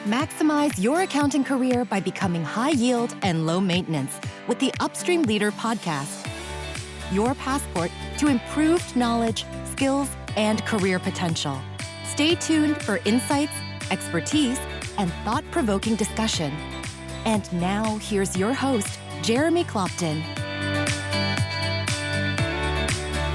Maximize your accounting career by becoming high yield and low maintenance with the Upstream Leader podcast. Your passport to improved knowledge, skills, and career potential. Stay tuned for insights, expertise, and thought-provoking discussion. And now, here's your host, Jeremy Clopton.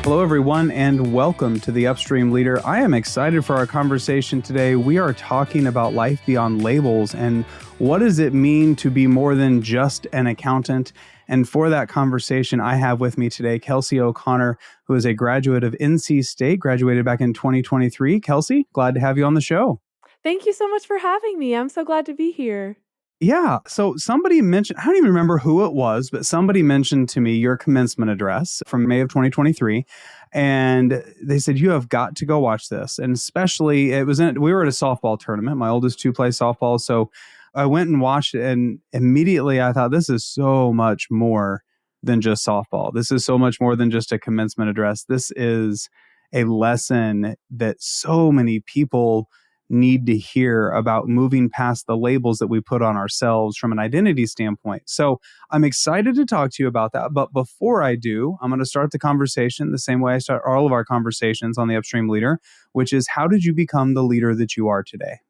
Hello, everyone, and welcome to the Upstream Leader. I am excited for our conversation today. We are talking about life beyond labels and what does it mean to be more than just an accountant. And for that conversation, I have with me today Kelsey O'Connor, who is a graduate of NC State, graduated back in 2023. Kelsey, glad to have you on the show. Thank you so much for having me. I'm so glad to be here. Yeah. So somebody mentioned, I don't even remember who it was, but somebody mentioned to me your commencement address from May of 2023. And they said, you have got to go watch this. And especially we were at a softball tournament. My oldest two play softball. So I went and watched it, and immediately I thought, this is so much more than just softball. This is so much more than just a commencement address. This is a lesson that so many people need to hear about moving past the labels that we put on ourselves from an identity standpoint. So I'm excited to talk to you about that. But before I do, I'm going to start the conversation the same way I start all of our conversations on the Upstream Leader, which is, how did you become the leader that you are today?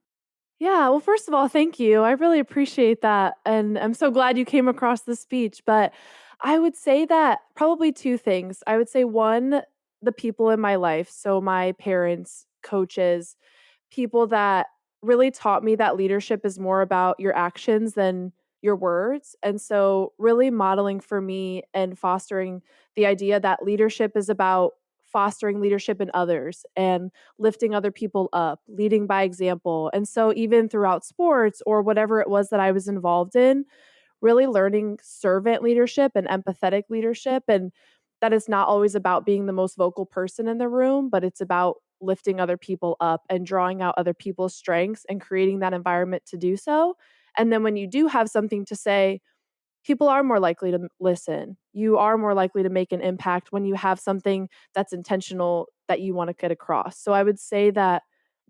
Yeah, well, first of all, thank you. I really appreciate that. And I'm so glad you came across the speech. But I would say that probably two things. I would say one, the people in my life. So my parents, coaches, people that really taught me that leadership is more about your actions than your words. And so really modeling for me and fostering the idea that leadership is about fostering leadership in others and lifting other people up, leading by example. And so even throughout sports or whatever it was that I was involved in, really learning servant leadership and empathetic leadership. And that it's not always about being the most vocal person in the room, but it's about lifting other people up and drawing out other people's strengths and creating that environment to do so. And then when you do have something to say, people are more likely to listen. You are more likely to make an impact when you have something that's intentional that you want to get across. So I would say that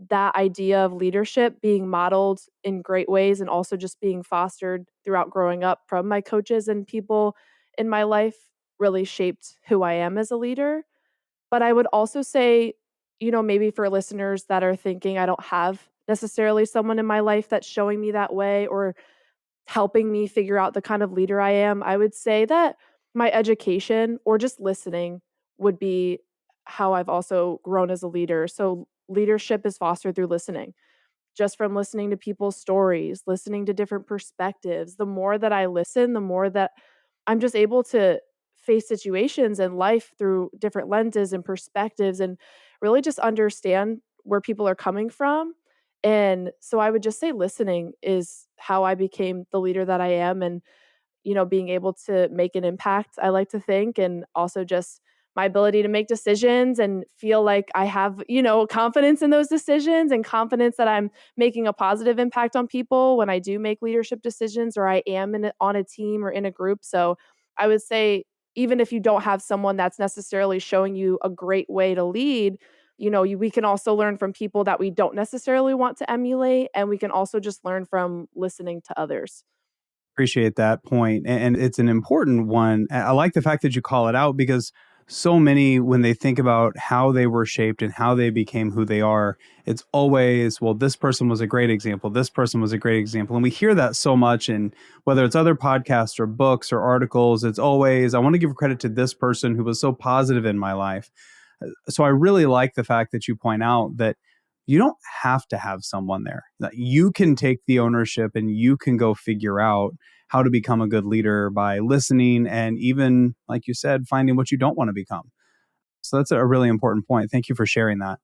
that idea of leadership being modeled in great ways and also just being fostered throughout growing up from my coaches and people in my life really shaped who I am as a leader. But I would also say, maybe for listeners that are thinking I don't have necessarily someone in my life that's showing me that way or helping me figure out the kind of leader I am, I would say that my education or just listening would be how I've also grown as a leader. So leadership is fostered through listening, just from listening to people's stories, listening to different perspectives. The more that I listen, the more that I'm just able to face situations and life through different lenses and perspectives and really just understand where people are coming from. And so I would just say listening is how I became the leader that I am and, being able to make an impact, I like to think, and also just my ability to make decisions and feel like I have, confidence in those decisions and confidence that I'm making a positive impact on people when I do make leadership decisions or I am on a team or in a group. So I would say, even if you don't have someone that's necessarily showing you a great way to lead, we can also learn from people that we don't necessarily want to emulate. And we can also just learn from listening to others. Appreciate that point. And it's an important one. I like the fact that you call it out because so many, when they think about how they were shaped and how they became who they are, it's always, well, this person was a great example. This person was a great example. And we hear that so much. And whether it's other podcasts or books or articles, it's always, I want to give credit to this person who was so positive in my life. So I really like the fact that you point out that you don't have to have someone there. That you can take the ownership and you can go figure out how to become a good leader by listening and even, like you said, finding what you don't want to become. So that's a really important point. Thank you for sharing that.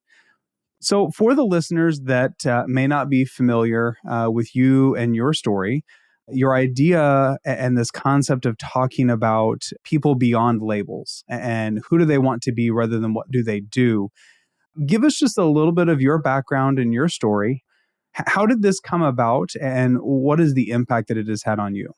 So for the listeners that may not be familiar with you and your story, your idea and this concept of talking about people beyond labels and who do they want to be rather than what do they do. Give us just a little bit of your background and your story. How did this come about and what is the impact that it has had on you?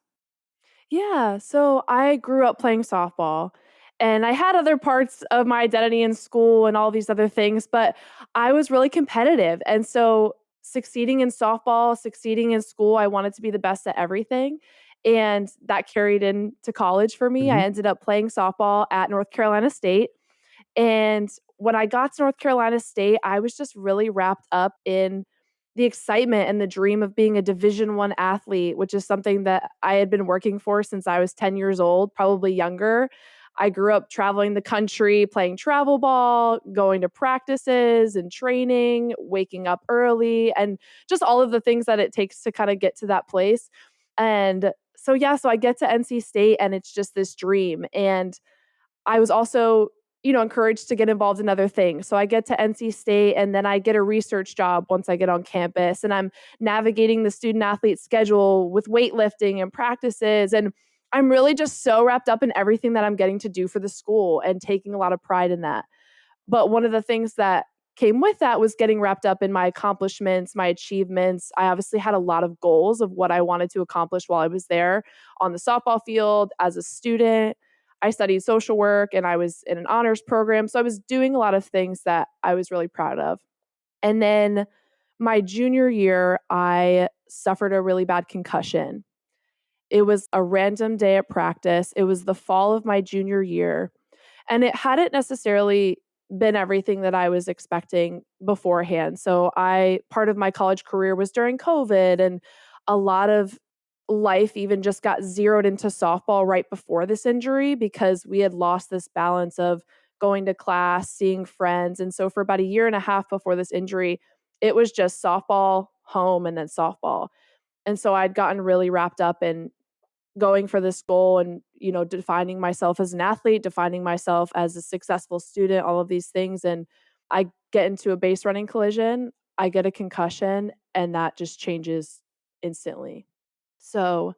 Yeah, so I grew up playing softball and I had other parts of my identity in school and all these other things, but I was really competitive. And so succeeding in softball, succeeding in school. I wanted to be the best at everything. And that carried into college for me. I Mhm. ended up playing softball at North Carolina State. And when I got to North Carolina State, I was just really wrapped up in the excitement and the dream of being a Division I athlete, which is something that I had been working for since I was 10 years old, probably younger. I grew up traveling the country, playing travel ball, going to practices and training, waking up early, and just all of the things that it takes to kind of get to that place. And so, yeah, so I get to NC State and it's just this dream. And I was also, encouraged to get involved in other things. So I get to NC State and then I get a research job once I get on campus, and I'm navigating the student athlete schedule with weightlifting and practices. And I'm really just so wrapped up in everything that I'm getting to do for the school and taking a lot of pride in that. But one of the things that came with that was getting wrapped up in my accomplishments, my achievements. I obviously had a lot of goals of what I wanted to accomplish while I was there on the softball field as a student. I studied social work and I was in an honors program. So I was doing a lot of things that I was really proud of. And then my junior year, I suffered a really bad concussion. It was a random day at practice. It was the fall of my junior year. And it hadn't necessarily been everything that I was expecting beforehand. So part of my college career was during COVID, and a lot of life even just got zeroed into softball right before this injury because we had lost this balance of going to class, seeing friends. And so for about a year and a half before this injury, it was just softball, home, and then softball. And so I'd gotten really wrapped up in going for this goal and, defining myself as an athlete, defining myself as a successful student, all of these things. And I get into a base running collision, I get a concussion, and that just changes instantly. So,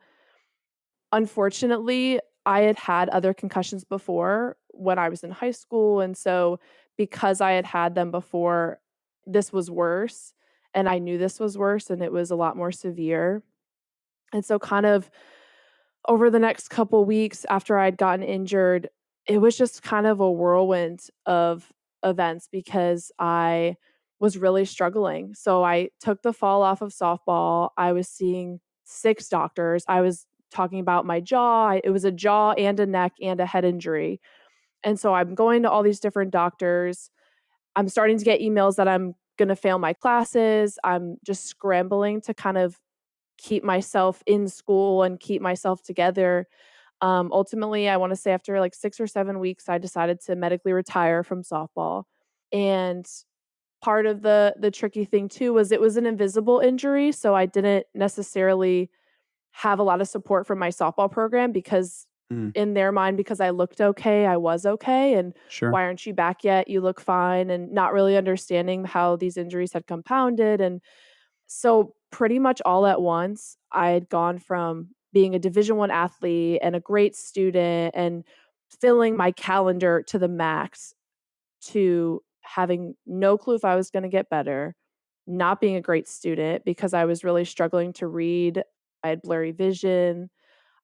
unfortunately, I had had other concussions before when I was in high school. And so, because I had had them before, this was worse. And I knew this was worse and it was a lot more severe. And so, kind of over the next couple weeks after I'd gotten injured, it was just kind of a whirlwind of events because I was really struggling. So I took the fall off of softball. I was seeing 6 doctors. I was talking about my jaw. It was a jaw and a neck and a head injury. And so I'm going to all these different doctors. I'm starting to get emails that I'm going to fail my classes. I'm just scrambling to kind of keep myself in school and keep myself together. Ultimately, I want to say after like 6 or 7 weeks, I decided to medically retire from softball. And part of the tricky thing too was it was an invisible injury, so I didn't necessarily have a lot of support from my softball program because Mm, in their mind, because I looked okay, I was okay. And sure. why aren't you back yet? You look fine. And not really understanding how these injuries had compounded. And so pretty much all at once, I had gone from being a Division I athlete and a great student and filling my calendar to the max to having no clue if I was going to get better, not being a great student because I was really struggling to read. I had blurry vision.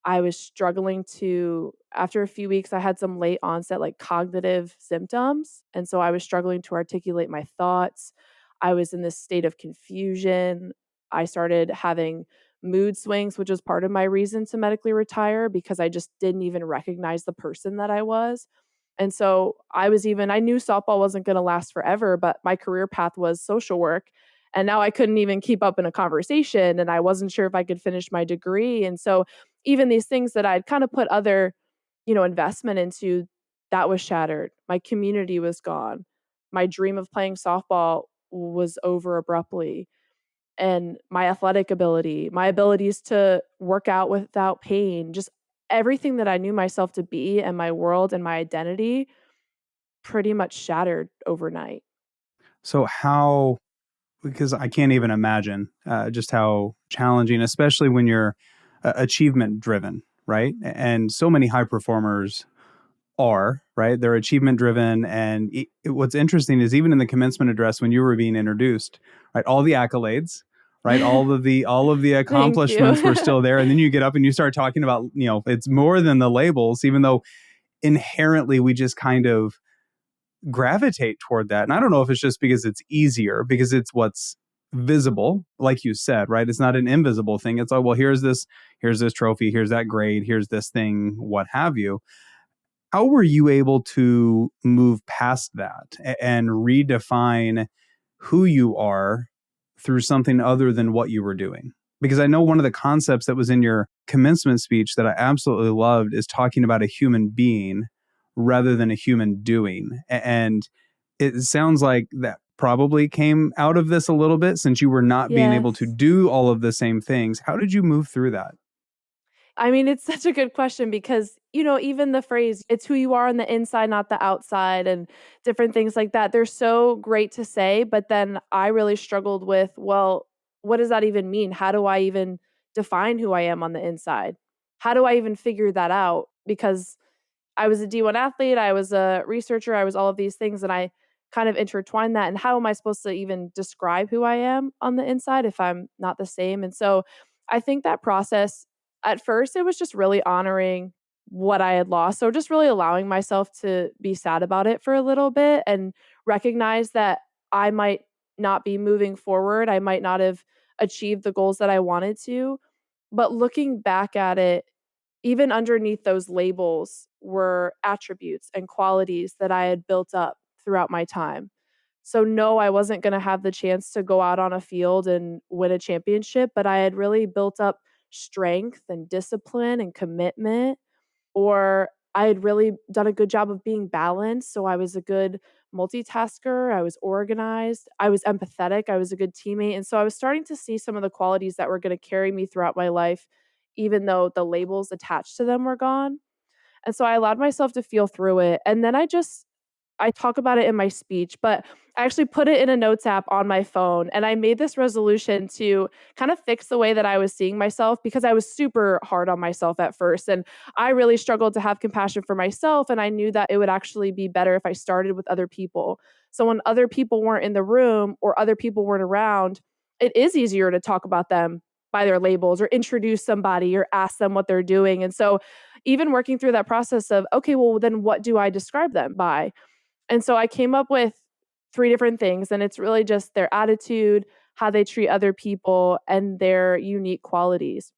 I was struggling to, after a few weeks, I had some late onset like cognitive symptoms. And so I was struggling to articulate my thoughts. I was in this state of confusion. I started having mood swings, which was part of my reason to medically retire because I just didn't even recognize the person that I was. And so I knew softball wasn't going to last forever, but my career path was social work. And now I couldn't even keep up in a conversation and I wasn't sure if I could finish my degree. And so even these things that I'd kind of put other, investment into, that was shattered. My community was gone. My dream of playing softball was over abruptly. And my athletic ability, my abilities to work out without pain, just everything that I knew myself to be and my world and my identity pretty much shattered overnight. So how, because I can't even imagine just how challenging, especially when you're achievement driven, right? And so many high performers are, right? They're achievement driven. And what's interesting is even in the commencement address, when you were being introduced, right, all the accolades, right, all of the Thank accomplishments were you. still there. And then you get up and you start talking about, it's more than the labels, even though inherently we just kind of gravitate toward that. And I don't know if it's just because it's easier, because it's what's visible, like you said, right? It's not an invisible thing. It's like, well, here's this trophy, here's that grade, here's this thing, what have you. How were you able to move past that and redefine who you are through something other than what you were doing? Because I know one of the concepts that was in your commencement speech that I absolutely loved is talking about a human being rather than a human doing. And it sounds like that probably came out of this a little bit, since you were not being able to Yes. do all of the same things. How did you move through that? I mean, it's such a good question because, even the phrase, it's who you are on the inside, not the outside, and different things like that. They're so great to say, but then I really struggled with, well, what does that even mean? How do I even define who I am on the inside? How do I even figure that out? Because I was a D1 athlete, I was a researcher, I was all of these things, and I kind of intertwined that. And how am I supposed to even describe who I am on the inside if I'm not the same? And so I think that process, at first, it was just really honoring what I had lost. So just really allowing myself to be sad about it for a little bit and recognize that I might not be moving forward. I might not have achieved the goals that I wanted to. But looking back at it, even underneath those labels were attributes and qualities that I had built up throughout my time. So, no, I wasn't going to have the chance to go out on a field and win a championship, but I had really built up strength and discipline and commitment, or I had really done a good job of being balanced. So, I was a good multitasker, I was organized, I was empathetic, I was a good teammate. And so, I was starting to see some of the qualities that were going to carry me throughout my life, even though the labels attached to them were gone. And so I allowed myself to feel through it. And then I talk about it in my speech, but I actually put it in a notes app on my phone. And I made this resolution to kind of fix the way that I was seeing myself because I was super hard on myself at first. And I really struggled to have compassion for myself. And I knew that it would actually be better if I started with other people. So when other people weren't in the room or other people weren't around, it is easier to talk about them by their labels or introduce somebody or ask them what they're doing. And so even working through that process of, okay, well, then what do I describe them by? And so I came up with three different things, and it's really just their attitude, how they treat other people, and their unique qualities.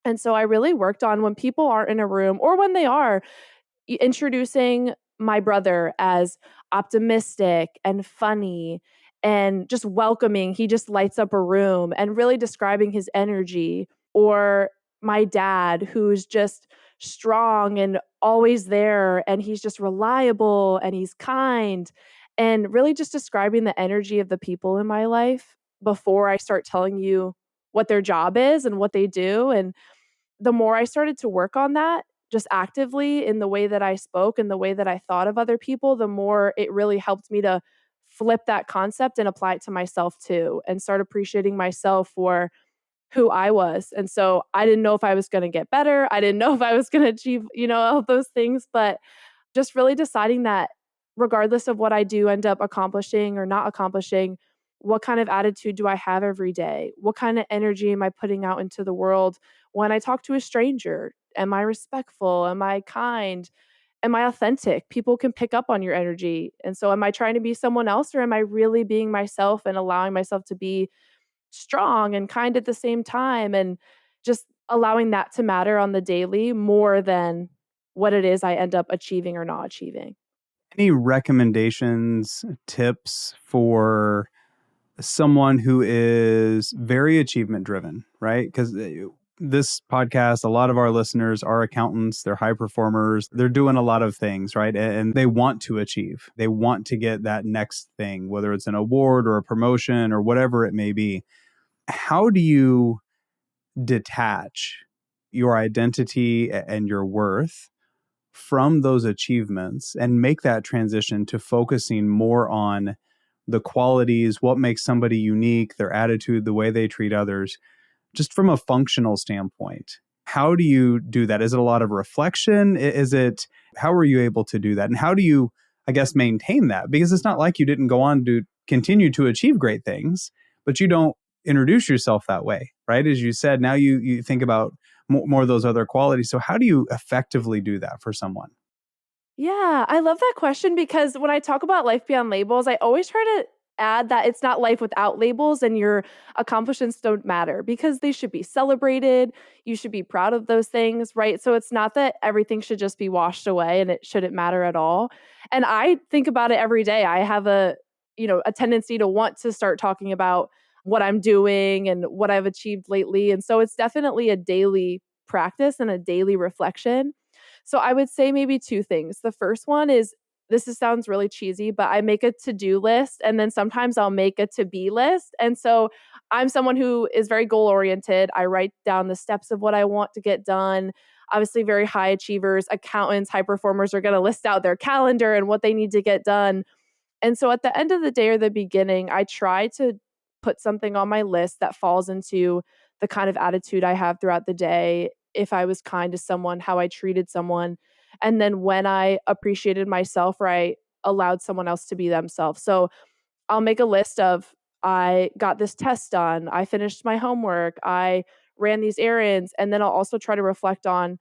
And so I really worked on when people aren't in a room or when they are, introducing my brother as optimistic and funny and just welcoming. He just lights up a room and really describing his energy. Or my dad, who's just strong and always there, and he's just reliable and he's kind, and really just describing the energy of the people in my life before I start telling you what their job is and what they do. And the more I started to work on that, just actively in the way that I spoke and the way that I thought of other people, the more it really helped me to flip that concept and apply it to myself too, and start appreciating myself for who I was. And so I didn't know if I was going to get better. I didn't know if I was going to achieve, all those things, but just really deciding that regardless of what I do end up accomplishing or not accomplishing, what kind of attitude do I have every day? What kind of energy am I putting out into the world when I talk to a stranger? Am I respectful? Am I kind? Am I authentic? People can pick up on your energy. And so am I trying to be someone else, or am I really being myself and allowing myself to be strong and kind at the same time, and just allowing that to matter on the daily more than what it is I end up achieving or not achieving. Any recommendations, tips for someone who is very achievement driven, right? Because this podcast, a lot of our listeners are accountants, they're high performers, they're doing a lot of things, right? And they want to achieve, they want to get that next thing, whether it's an award or a promotion or whatever it may be. How do you detach your identity and your worth from those achievements and make that transition to focusing more on the qualities, what makes somebody unique, their attitude, the way they treat others, just from a functional standpoint? How do you do that? Is it a lot of reflection? How are you able to do that? And how do you, I guess, maintain that? Because it's not like you didn't go on to continue to achieve great things, but you don't introduce yourself that way, right? As you said, now you think about more of those other qualities. So how do you effectively do that for someone? Yeah, I love that question because when I talk about life beyond labels, I always try to add that it's not life without labels and your accomplishments don't matter because they should be celebrated. You should be proud of those things, right? So it's not that everything should just be washed away and it shouldn't matter at all. And I think about it every day. I have a tendency to want to start talking about what I'm doing and what I've achieved lately. And so it's definitely a daily practice and a daily reflection. So I would say maybe two things. The first one is sounds really cheesy, but I make a to-do list and then sometimes I'll make a to-be list. And so I'm someone who is very goal oriented. I write down the steps of what I want to get done. Obviously, very high achievers, accountants, high performers are going to list out their calendar and what they need to get done. And so at the end of the day or the beginning, I try to put something on my list that falls into the kind of attitude I have throughout the day. If I was kind to someone, how I treated someone, and then when I appreciated myself or I allowed someone else to be themselves. So I'll make a list of I got this test done, I finished my homework, I ran these errands, and then I'll also try to reflect on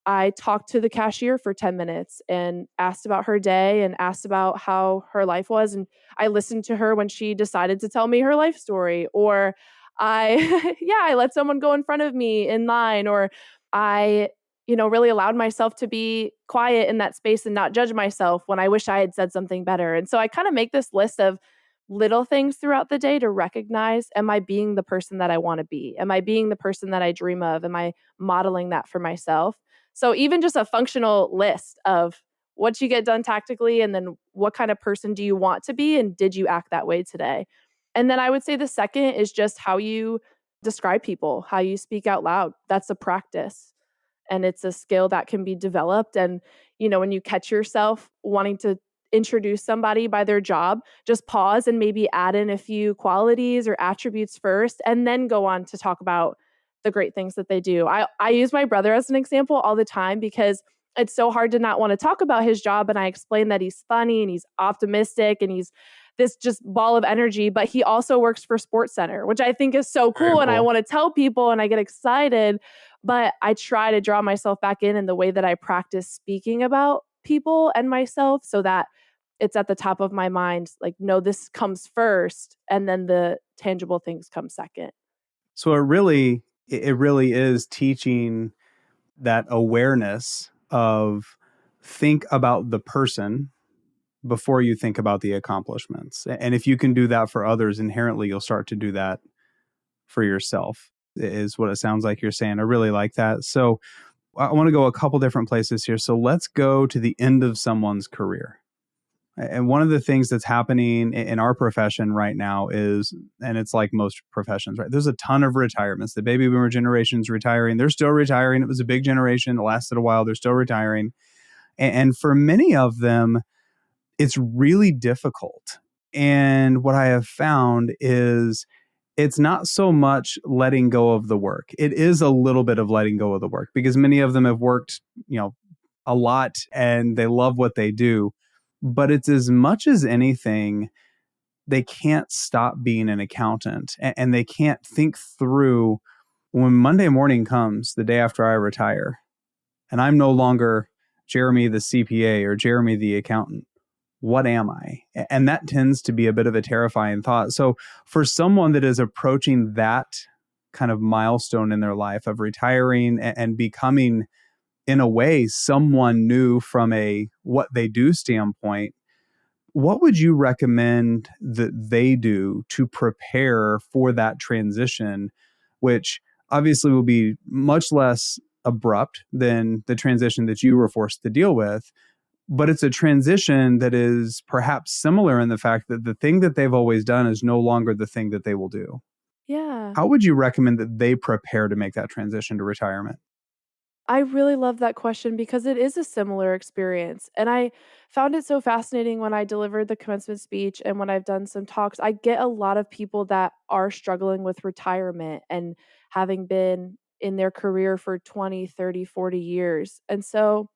I talked to the cashier for 10 minutes and asked about her day and asked about how her life was. And I listened to her when she decided to tell me her life story. Or I let someone go in front of me in line. Or I really allowed myself to be quiet in that space and not judge myself when I wish I had said something better. And so I kind of make this list of little things throughout the day to recognize, am I being the person that I want to be? Am I being the person that I dream of? Am I modeling that for myself? So even just a functional list of what you get done tactically and then what kind of person do you want to be and did you act that way today? And then I would say the second is just how you describe people, how you speak out loud. That's a practice and it's a skill that can be developed. And, when you catch yourself wanting to introduce somebody by their job, just pause and maybe add in a few qualities or attributes first, and then go on to talk about the great things that they do. I use my brother as an example all the time because it's so hard to not want to talk about his job. And I explain that he's funny and he's optimistic and he's this just ball of energy, but he also works for Sports Center, which I think is so Very cool. And I cool. want to tell people and I get excited, but I try to draw myself back in the way that I practice speaking about people and myself so that it's at the top of my mind. Like, no, this comes first and then the tangible things come second. So it really is teaching that awareness of think about the person before you think about the accomplishments. And if you can do that for others, inherently you'll start to do that for yourself, is what it sounds like you're saying. I really like that. So I want to go a couple different places here. So let's go to the end of someone's career. And one of the things that's happening in our profession right now is, and it's like most professions, right? There's a ton of retirements. The baby boomer generation's retiring. They're still retiring. It was a big generation. It lasted a while. They're still retiring. And for many of them, it's really difficult. And what I have found is it's not so much letting go of the work. It is a little bit of letting go of the work because many of them have worked, a lot and they love what they do. But it's as much as anything, they can't stop being an accountant and they can't think through when Monday morning comes, the day after I retire, and I'm no longer Jeremy the CPA or Jeremy the accountant. What am I? And that tends to be a bit of a terrifying thought. So for someone that is approaching that kind of milestone in their life of retiring and becoming, in a way, someone new from a what they do standpoint, what would you recommend that they do to prepare for that transition, which obviously will be much less abrupt than the transition that you were forced to deal with? But it's a transition that is perhaps similar in the fact that the thing that they've always done is no longer the thing that they will do. Yeah. How would you recommend that they prepare to make that transition to retirement? I really love that question because it is a similar experience. And I found it so fascinating when I delivered the commencement speech and when I've done some talks. I get a lot of people that are struggling with retirement and having been in their career for 20, 30, 40 years. And so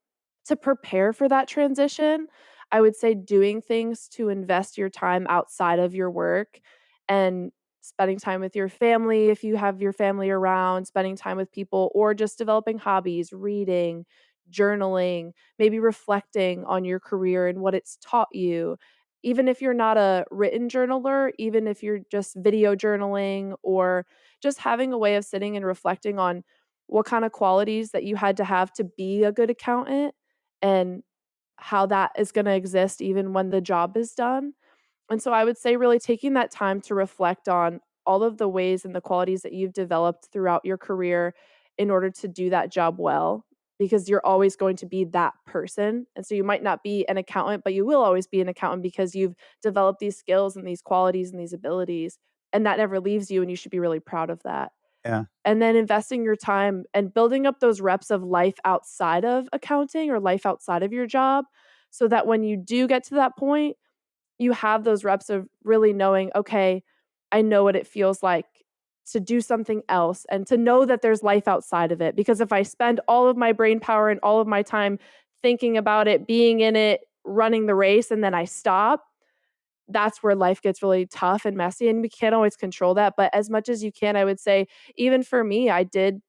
to prepare for that transition, I would say doing things to invest your time outside of your work and spending time with your family if you have your family around, spending time with people, or just developing hobbies, reading, journaling, maybe reflecting on your career and what it's taught you. even if you're not a written journaler, even if you're just video journaling or just having a way of sitting and reflecting on what kind of qualities that you had to have to be a good accountant and how that is going to exist even when the job is done. And so I would say really taking that time to reflect on all of the ways and the qualities that you've developed throughout your career in order to do that job well, because you're always going to be that person. And so you might not be an accountant, but you will always be an accountant because you've developed these skills and these qualities and these abilities. And that never leaves you. And you should be really proud of that. Yeah. And then investing your time and building up those reps of life outside of accounting or life outside of your job so that when you do get to that point, you have those reps of really knowing, okay, I know what it feels like to do something else and to know that there's life outside of it. Because if I spend all of my brain power and all of my time thinking about it, being in it, running the race, and then I stop, that's where life gets really tough and messy. And we can't always control that. But as much as you can, I would say, even for me, I did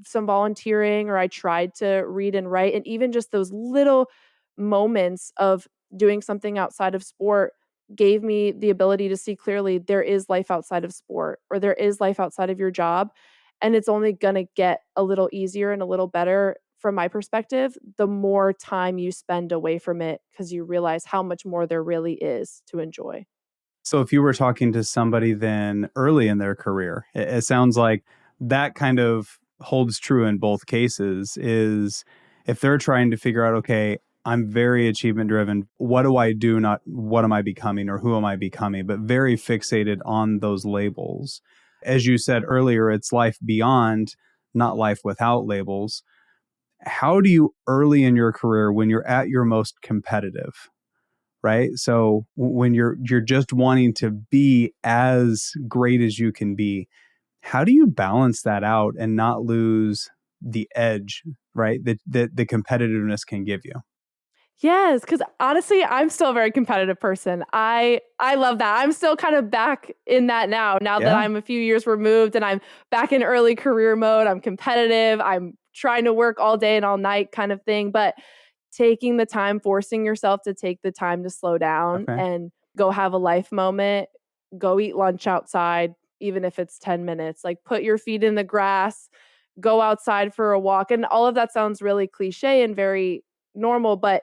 some volunteering or I tried to read and write. And even just those little moments of doing something outside of sport gave me the ability to see clearly there is life outside of sport or there is life outside of your job. And it's only going to get a little easier and a little better from my perspective, the more time you spend away from it because you realize how much more there really is to enjoy. So if you were talking to somebody then early in their career, it sounds like that kind of holds true in both cases is if they're trying to figure out, okay, I'm very achievement driven. What do I do? Not what am I becoming or who am I becoming, but very fixated on those labels. As you said earlier, it's life beyond, not life without labels. How do you early in your career, when you're at your most competitive, right? So when you're just wanting to be as great as you can be, how do you balance that out and not lose the edge, right? That the competitiveness can give you. Yes, because honestly, I'm still a very competitive person. I love that. I'm still kind of back in that now that Yeah. I'm a few years removed and I'm back in early career mode. I'm competitive. I'm trying to work all day and all night kind of thing. But taking the time, forcing yourself to take the time to slow down Okay. and go have a life moment, go eat lunch outside, even if it's 10 minutes, like put your feet in the grass, go outside for a walk. And all of that sounds really cliche and very normal, but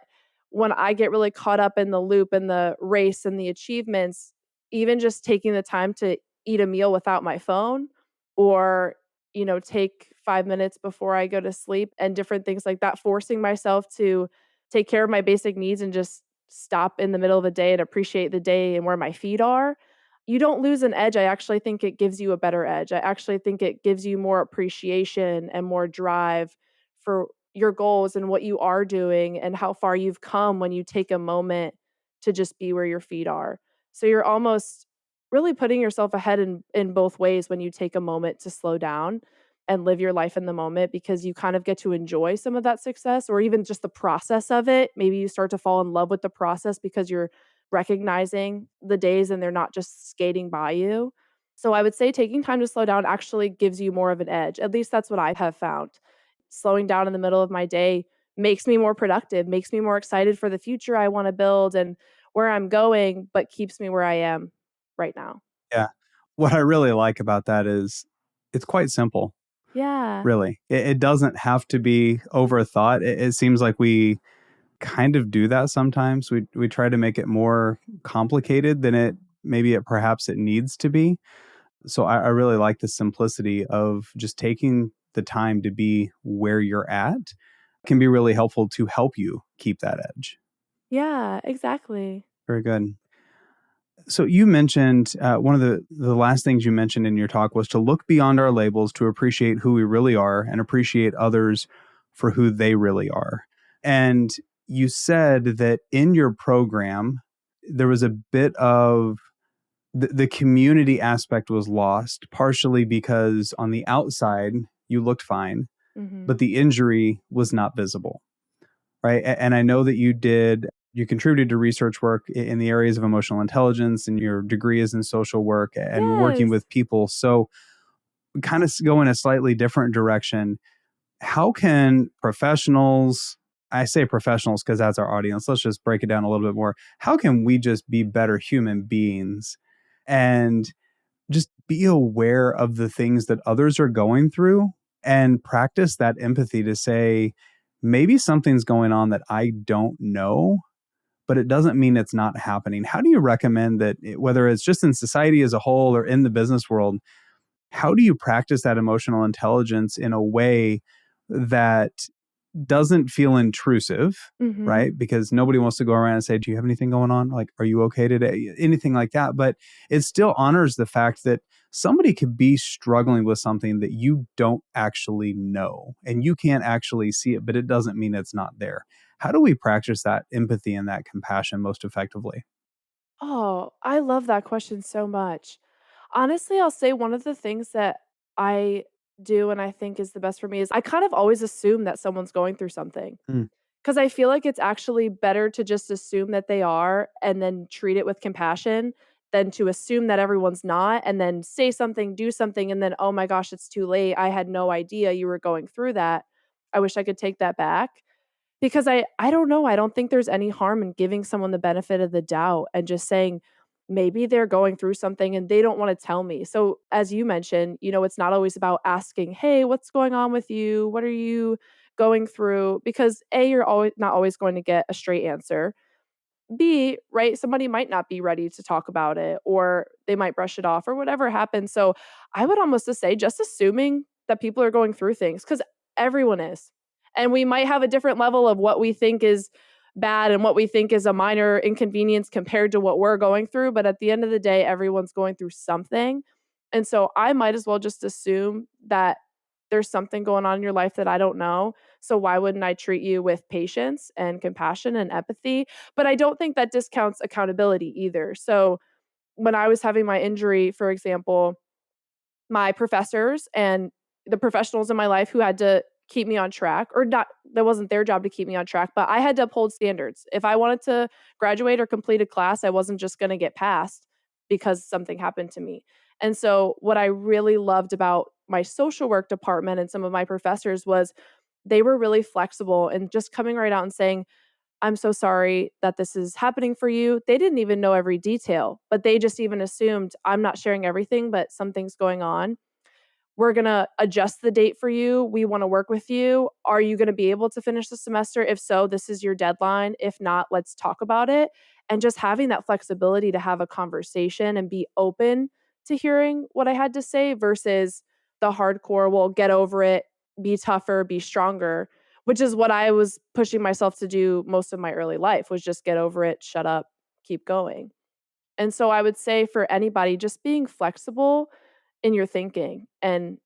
when I get really caught up in the loop and the race and the achievements, even just taking the time to eat a meal without my phone or, take 5 minutes before I go to sleep and different things like that, forcing myself to take care of my basic needs and just stop in the middle of the day and appreciate the day and where my feet are. You don't lose an edge. I actually think it gives you a better edge. I actually think it gives you more appreciation and more drive for your goals and what you are doing and how far you've come when you take a moment to just be where your feet are. So you're almost really putting yourself ahead in both ways when you take a moment to slow down and live your life in the moment because you kind of get to enjoy some of that success or even just the process of it. Maybe you start to fall in love with the process because you're recognizing the days and they're not just skating by you. So I would say taking time to slow down actually gives you more of an edge. At least that's what I have found. Slowing down in the middle of my day makes me more productive, makes me more excited for the future I want to build and where I'm going, but keeps me where I am right now. Yeah. What I really like about that is it's quite simple, Yeah. really. It doesn't have to be overthought. It seems like we kind of do that sometimes. We try to make it more complicated than it perhaps it needs to be. So I really like the simplicity of just taking the time to be where you're at can be really helpful to help you keep that edge. Yeah, exactly. Very good. So you mentioned one of the last things you mentioned in your talk was to look beyond our labels to appreciate who we really are and appreciate others for who they really are. And you said that in your program, there was a bit of the community aspect was lost, partially because on the outside, you looked fine, Mhm. but the injury was not visible, right? And I know that you contributed to research work in the areas of emotional intelligence and your degree is in social work and working Yes. with people. So kind of go in a slightly different direction. How can professionals, I say professionals because that's our audience. Let's just break it down a little bit more. How can we just be better human beings and just be aware of the things that others are going through and practice that empathy to say, maybe something's going on that I don't know, but it doesn't mean it's not happening. How do you recommend that, whether it's just in society as a whole or in the business world, how do you practice that emotional intelligence in a way that doesn't feel intrusive, Mhm. right? Because nobody wants to go around and say, do you have anything going on? Like, are you okay today? Anything like that. But it still honors the fact that somebody could be struggling with something that you don't actually know and you can't actually see it, but it doesn't mean it's not there. How do we practice that empathy and that compassion most effectively? Oh, I love that question so much. Honestly, I'll say one of the things that I do and I think is the best for me is I kind of always assume that someone's going through something. Mm. 'Cause I feel like it's actually better to just assume that they are and then treat it with compassion than to assume that everyone's not and then say something, do something, and then, "Oh my gosh, it's too late. I had no idea you were going through that. I wish I could take that back." Because I don't know, I don't think there's any harm in giving someone the benefit of the doubt and just saying, maybe they're going through something and they don't wanna tell me. So, as you mentioned, it's not always about asking, "Hey, what's going on with you? What are you going through?" Because A, you're always not always going to get a straight answer. B, right, somebody might not be ready to talk about it or they might brush it off or whatever happens. So, I would almost just say just assuming that people are going through things because everyone is. And we might have a different level of what we think is bad and what we think is a minor inconvenience compared to what we're going through, but at the end of the day, everyone's going through something. And so I might as well just assume that there's something going on in your life that I don't know. So why wouldn't I treat you with patience and compassion and empathy? But I don't think that discounts accountability either. So when I was having my injury, for example, my professors and the professionals in my life who had to keep me on track or not, that wasn't their job to keep me on track, but I had to uphold standards. If I wanted to graduate or complete a class, I wasn't just going to get passed because something happened to me. And so what I really loved about my social work department and some of my professors was they were really flexible and just coming right out and saying, "I'm so sorry that this is happening for you." They didn't even know every detail, but they just even assumed I'm not sharing everything, but something's going on. We're gonna adjust the date for you. We wanna work with you. Are you gonna be able to finish the semester? If so, this is your deadline. If not, let's talk about it. And just having that flexibility to have a conversation and be open to hearing what I had to say versus the hardcore, well, get over it, be tougher, be stronger, which is what I was pushing myself to do most of my early life was just get over it, shut up, keep going. And so I would say for anybody, just being flexible in your thinking and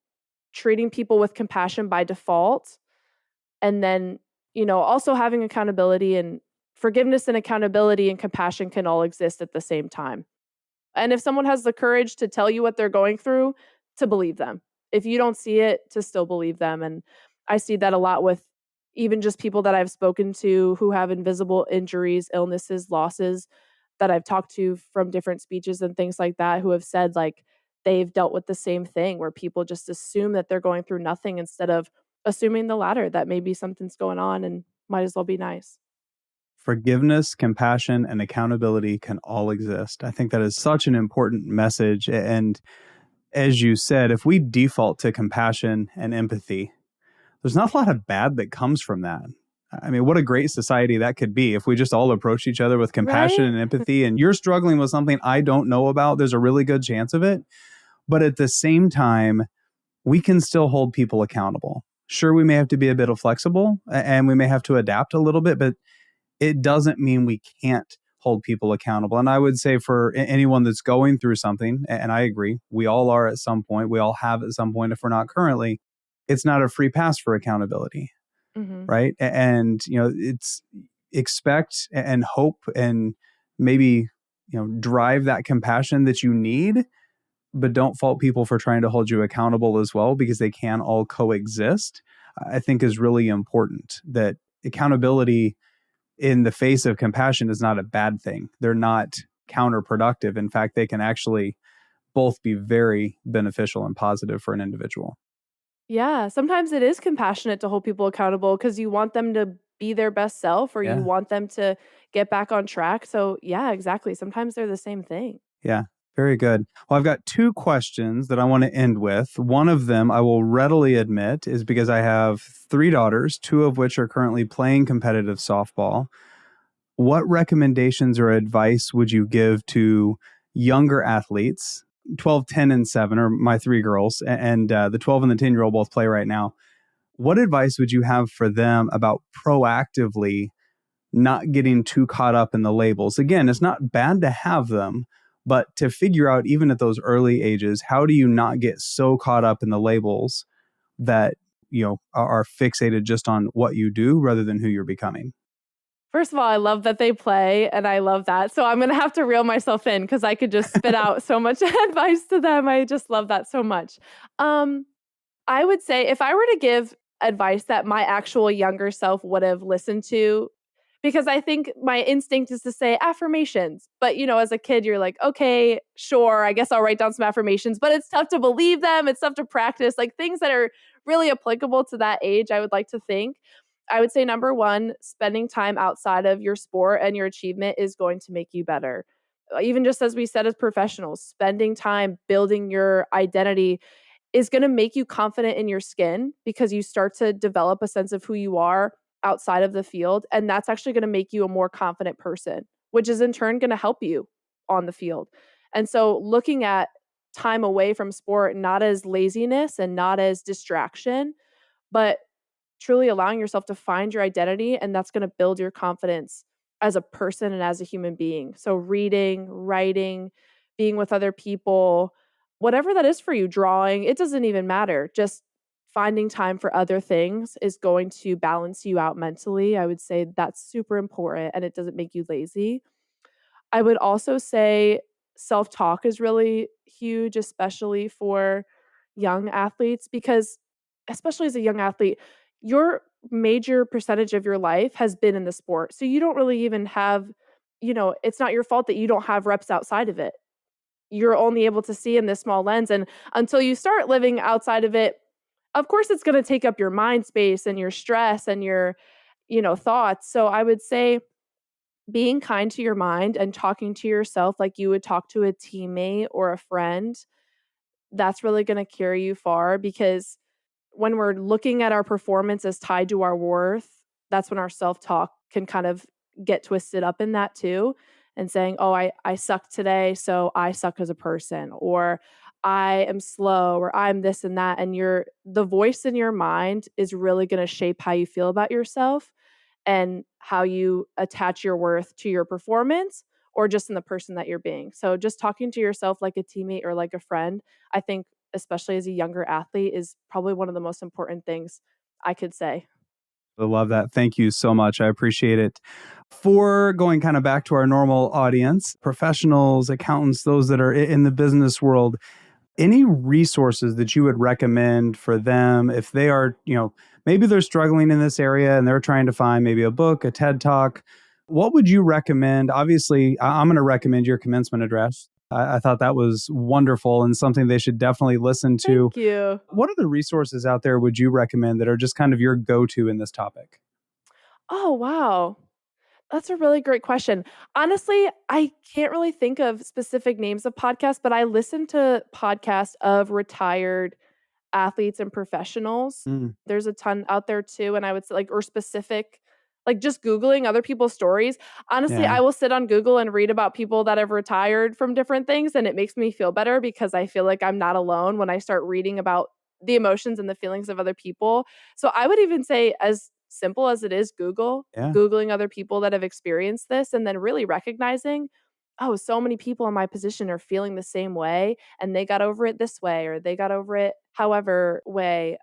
treating people with compassion by default. And then, also having accountability and forgiveness and accountability and compassion can all exist at the same time. And if someone has the courage to tell you what they're going through, to believe them. If you don't see it, to still believe them. And I see that a lot with even just people that I've spoken to who have invisible injuries, illnesses, losses that I've talked to from different speeches and things like that who have said like they've dealt with the same thing where people just assume that they're going through nothing instead of assuming the latter, that maybe something's going on and might as well be nice. Forgiveness, compassion, and accountability can all exist. I think that is such an important message. And as you said, if we default to compassion and empathy, there's not a lot of bad that comes from that. I mean, what a great society that could be if we just all approach each other with compassion Right? and empathy. And you're struggling with something I don't know about, there's a really good chance of it. But at the same time, we can still hold people accountable. Sure, we may have to be a bit flexible and we may have to adapt a little bit, but it doesn't mean we can't hold people accountable. And I would say for anyone that's going through something, and I agree, we all are at some point, we all have at some point, if we're not currently, it's not a free pass for accountability, Mhm. right? And, it's expect and hope and maybe, drive that compassion that you need, but don't fault people for trying to hold you accountable as well, because they can all coexist. I think is really important that accountability in the face of compassion is not a bad thing. They're not counterproductive. In fact, they can actually both be very beneficial and positive for an individual. Yeah, sometimes it is compassionate to hold people accountable because you want them to be their best self or you Yeah. want them to get back on track. So, yeah, exactly. Sometimes they're the same thing. Yeah. Very good. Well, I've got two questions that I want to end with. One of them, I will readily admit, is because I have three daughters, two of which are currently playing competitive softball. What recommendations or advice would you give to younger athletes? 12, 10, and 7 are my three girls, and the 12 and the 10-year-old both play right now. What advice would you have for them about proactively not getting too caught up in the labels? Again, it's not bad to have them, but to figure out, even at those early ages, how do you not get so caught up in the labels that, are fixated just on what you do rather than who you're becoming? First of all, I love that they play and I love that. So I'm going to have to reel myself in because I could just spit out so much advice to them. I just love that so much. I would say if I were to give advice that my actual younger self would have listened to, because I think my instinct is to say affirmations. But, as a kid, you're like, okay, sure, I guess I'll write down some affirmations, but it's tough to believe them. It's tough to practice, like things that are really applicable to that age, I would like to think. I would say number one, spending time outside of your sport and your achievement is going to make you better. Even just as we said as professionals, spending time building your identity is going to make you confident in your skin because you start to develop a sense of who you are outside of the field. And that's actually going to make you a more confident person, which is in turn going to help you on the field. And so looking at time away from sport, not as laziness and not as distraction, but truly allowing yourself to find your identity, and that's going to build your confidence as a person and as a human being. So reading, writing, being with other people, whatever that is for you, drawing, it doesn't even matter. Just finding time for other things is going to balance you out mentally. I would say that's super important and it doesn't make you lazy. I would also say self-talk is really huge, especially for young athletes, because especially as a young athlete, your major percentage of your life has been in the sport. So you don't really even have, it's not your fault that you don't have reps outside of it. You're only able to see in this small lens. And until you start living outside of it, of course, it's going to take up your mind space and your stress and your, thoughts. So I would say being kind to your mind and talking to yourself like you would talk to a teammate or a friend, that's really going to carry you far because when we're looking at our performance as tied to our worth, that's when our self-talk can kind of get twisted up in that too. And saying, oh, I suck today, so I suck as a person, or I am slow, or I'm this and that. And the voice in your mind is really going to shape how you feel about yourself and how you attach your worth to your performance or just in the person that you're being. So just talking to yourself like a teammate or like a friend, I think especially as a younger athlete, is probably one of the most important things I could say. I love that. Thank you so much. I appreciate it. For going kind of back to our normal audience, professionals, accountants, those that are in the business world, any resources that you would recommend for them if they are, maybe they're struggling in this area and they're trying to find maybe a book, a TED Talk. What would you recommend? Obviously, I'm going to recommend your commencement address. I thought that was wonderful and something they should definitely listen to. Thank you. What other resources out there would you recommend that are just kind of your go-to in this topic? Oh, wow. That's a really great question. Honestly, I can't really think of specific names of podcasts, but I listen to podcasts of retired athletes and professionals. Mm, There's a ton out there too. And I would say or specific, like just Googling other people's stories. Honestly, yeah. I will sit on Google and read about people that have retired from different things. And it makes me feel better because I feel like I'm not alone when I start reading about the emotions and the feelings of other people. So I would even say, as simple as it is, Yeah. Googling other people that have experienced this and then really recognizing, oh, so many people in my position are feeling the same way and they got over it this way or they got over it however way.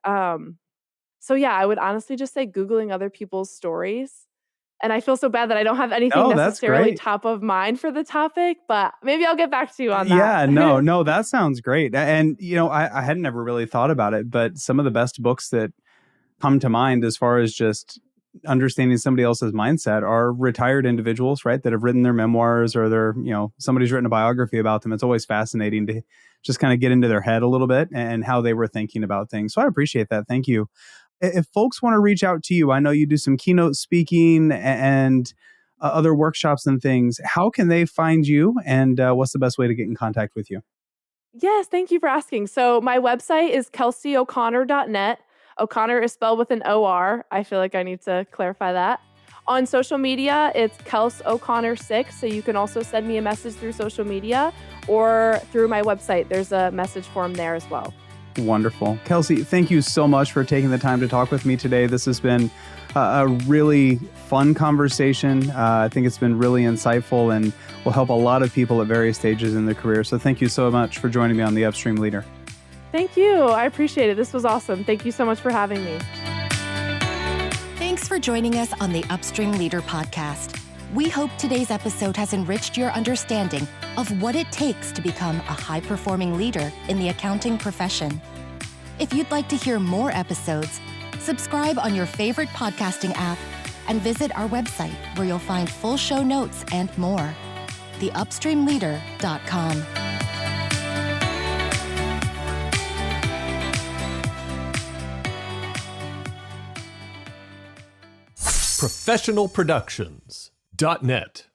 So yeah, I would honestly just say Googling other people's stories. And I feel so bad that I don't have anything Oh, that's necessarily great. top of mind for the topic, but maybe I'll get back to you on that. Yeah, no, that sounds great. And, I had never really thought about it, but some of the best books that come to mind as far as just understanding somebody else's mindset are retired individuals, right? That have written their memoirs or somebody's written a biography about them. It's always fascinating to just kind of get into their head a little bit and how they were thinking about things. So I appreciate that. Thank you. If folks want to reach out to you, I know you do some keynote speaking and other workshops and things. How can they find you, and what's the best way to get in contact with you? Yes, thank you for asking. So my website is kelseyo'connor.net. O'Connor is spelled with an O-R. I feel like I need to clarify that. On social media, it's Kels O'Connor 6. So you can also send me a message through social media or through my website. There's a message form there as well. Wonderful. Kelsey, thank you so much for taking the time to talk with me today. This has been a really fun conversation. I think it's been really insightful and will help a lot of people at various stages in their career. So thank you so much for joining me on the Upstream Leader. Thank you. I appreciate it. This was awesome. Thank you so much for having me. Thanks for joining us on the Upstream Leader podcast. We hope today's episode has enriched your understanding of what it takes to become a high-performing leader in the accounting profession. If you'd like to hear more episodes, subscribe on your favorite podcasting app and visit our website where you'll find full show notes and more. theupstreamleader.com. professionalproductions.net